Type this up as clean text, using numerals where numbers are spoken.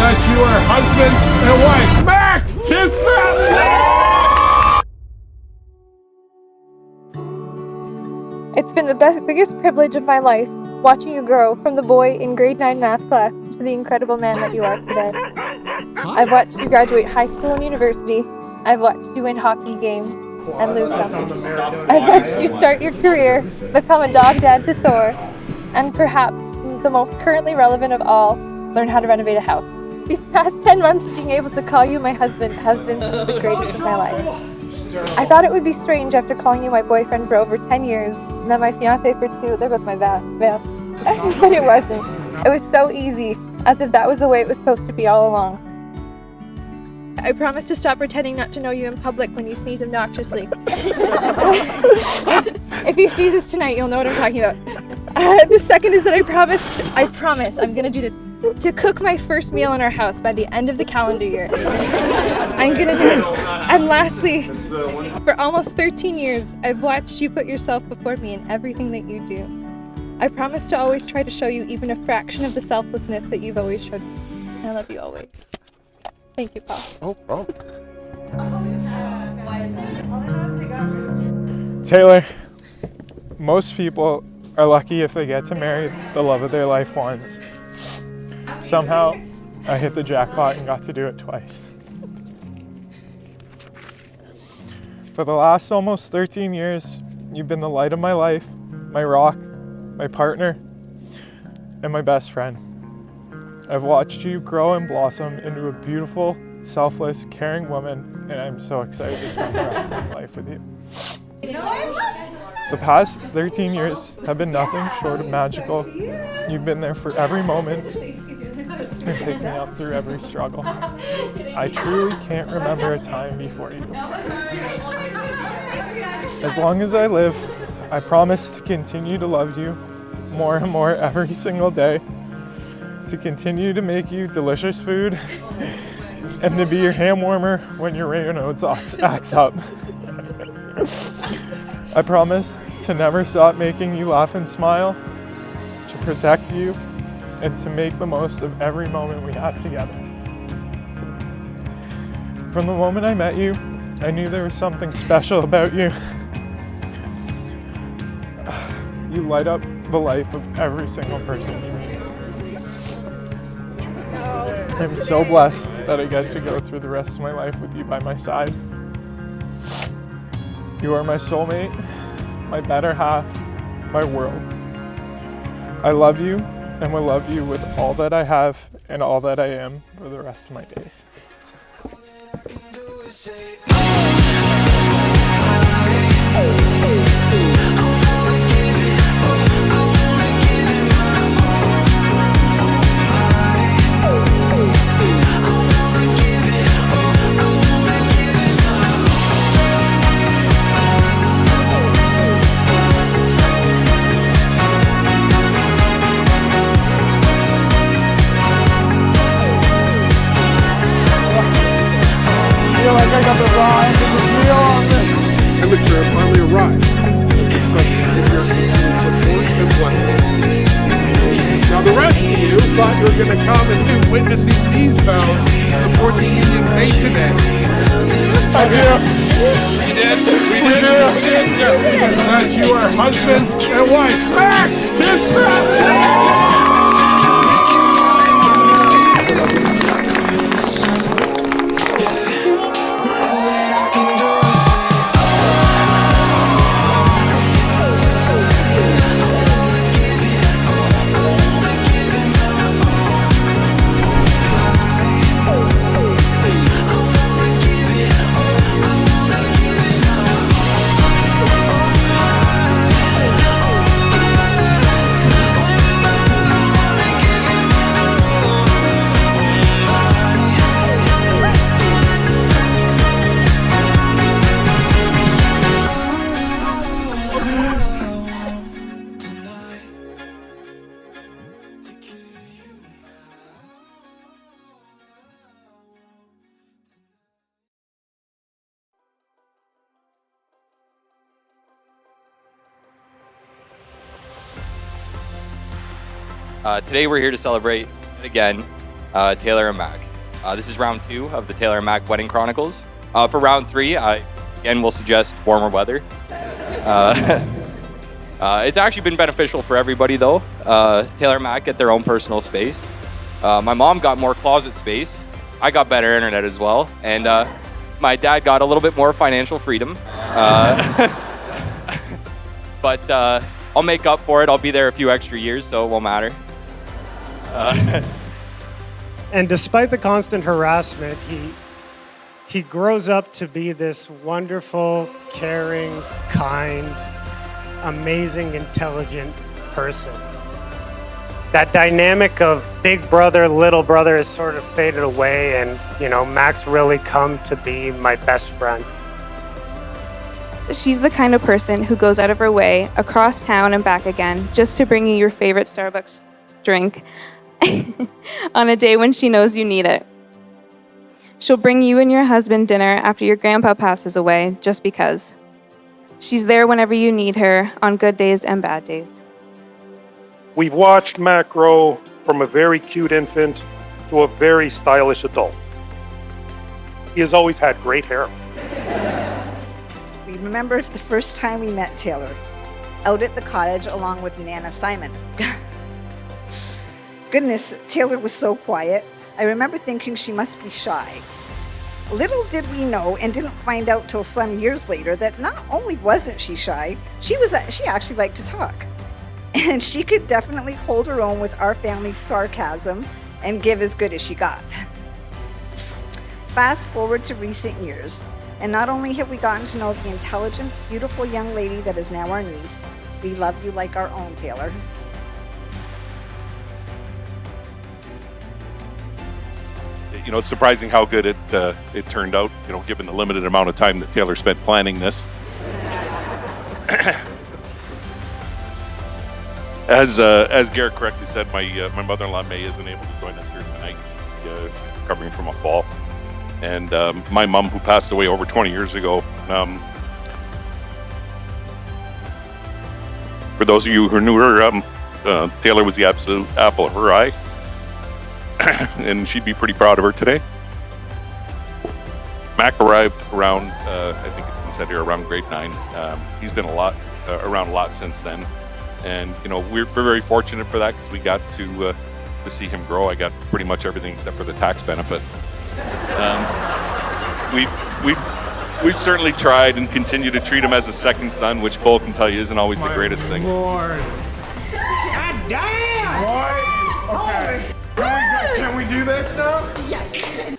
that you are husband and wife. Mac, kiss that. It's been the biggest privilege of my life, watching you grow from the boy in grade 9 math class to the incredible man that you are today. I've watched you graduate high school and university. I've watched you win hockey games and lose them. I've watched you start your career, become a dog dad to Thor, and perhaps the most currently relevant of all, learn how to renovate a house. These past 10 months, being able to call you my husband has been some of the greatest of my life. I thought it would be strange after calling you my boyfriend for over 10 years, and then my fiance for 2, there goes my veil, but it wasn't. It was so easy, as if that was the way it was supposed to be all along. I promise to stop pretending not to know you in public when you sneeze obnoxiously. If he sneezes tonight, you'll know what I'm talking about. The second is that I promise, I'm gonna do this, to cook my first meal in our house by the end of the calendar year. I'm gonna do it. And lastly, for almost 13 years, I've watched you put yourself before me in everything that you do. I promise to always try to show you even a fraction of the selflessness that you've always showed me. And I love you always. Thank you, Paul. Oh, oh. Taylor, most people are lucky if they get to marry the love of their life once. Somehow, I hit the jackpot and got to do it twice. For the last almost 13 years, you've been the light of my life, my rock, my partner, and my best friend. I've watched you grow and blossom into a beautiful, selfless, caring woman, and I'm so excited to spend the rest of my life with you. The past 13 years have been nothing short of magical. You've been there for every moment and picked me up through every struggle. I truly can't remember a time before you. As long as I live, I promise to continue to love you more and more every single day, to continue to make you delicious food, and to be your hand warmer when your Raynaud's acts up. I promise to never stop making you laugh and smile, to protect you, and to make the most of every moment we have together. From the moment I met you, I knew there was something special about you. You light up the life of every single person you meet. I'm so blessed that I get to go through the rest of my life with you by my side. You are my soulmate, my better half, my world. I love you and will love you with all that I have and all that I am for the rest of my days. I got the raw end of the deal on this. I looked for finally arrived. But if you're support and blessing. Now the rest of you thought you were going to come and do witnessing these vows support the union made today. I did. We did. We did. Yes, that you are husband and wife. Mac, kiss that. Today we're here to celebrate again Taylor and Mac. This is round 2 of the Taylor and Mac Wedding Chronicles. For round 3, I again will suggest warmer weather. It's actually been beneficial for everybody though. Taylor and Mac get their own personal space. My mom got more closet space. I got better internet as well. And my dad got a little bit more financial freedom. But I'll make up for it. I'll be there a few extra years, so it won't matter. And despite the constant harassment, he grows up to be this wonderful, caring, kind, amazing, intelligent person. That dynamic of big brother, little brother has sort of faded away, and, Mac's really come to be my best friend. She's the kind of person who goes out of her way, across town and back again, just to bring you your favorite Starbucks drink on a day when she knows you need it. She'll bring you and your husband dinner after your grandpa passes away, just because. She's there whenever you need her, on good days and bad days. We've watched Mac grow from a very cute infant to a very stylish adult. He has always had great hair. We remember the first time we met Taylor, out at the cottage along with Nana Simon. Goodness, Taylor was so quiet. I remember thinking she must be shy. Little did we know, and didn't find out till some years later, that not only wasn't she shy, she actually liked to talk. And she could definitely hold her own with our family's sarcasm and give as good as she got. Fast forward to recent years, and not only have we gotten to know the intelligent, beautiful young lady that is now our niece, we love you like our own, Taylor. It's surprising how good it turned out, given the limited amount of time that Taylor spent planning this. As Garrett correctly said, my mother-in-law May isn't able to join us here tonight. She's recovering from a fall. And my mom, who passed away over 20 years ago, for those of you who knew her, Taylor was the absolute apple of her eye. And she'd be pretty proud of her today. Mac arrived around, I think it's been said here, around grade 9. He's been around a lot since then. And, we're very fortunate for that because we got to see him grow. I got pretty much everything except for the tax benefit. We've certainly tried and continue to treat him as a second son, which Cole can tell you isn't always the greatest thing. Lord. God damn! What? Okay. Can we do this now? Yes.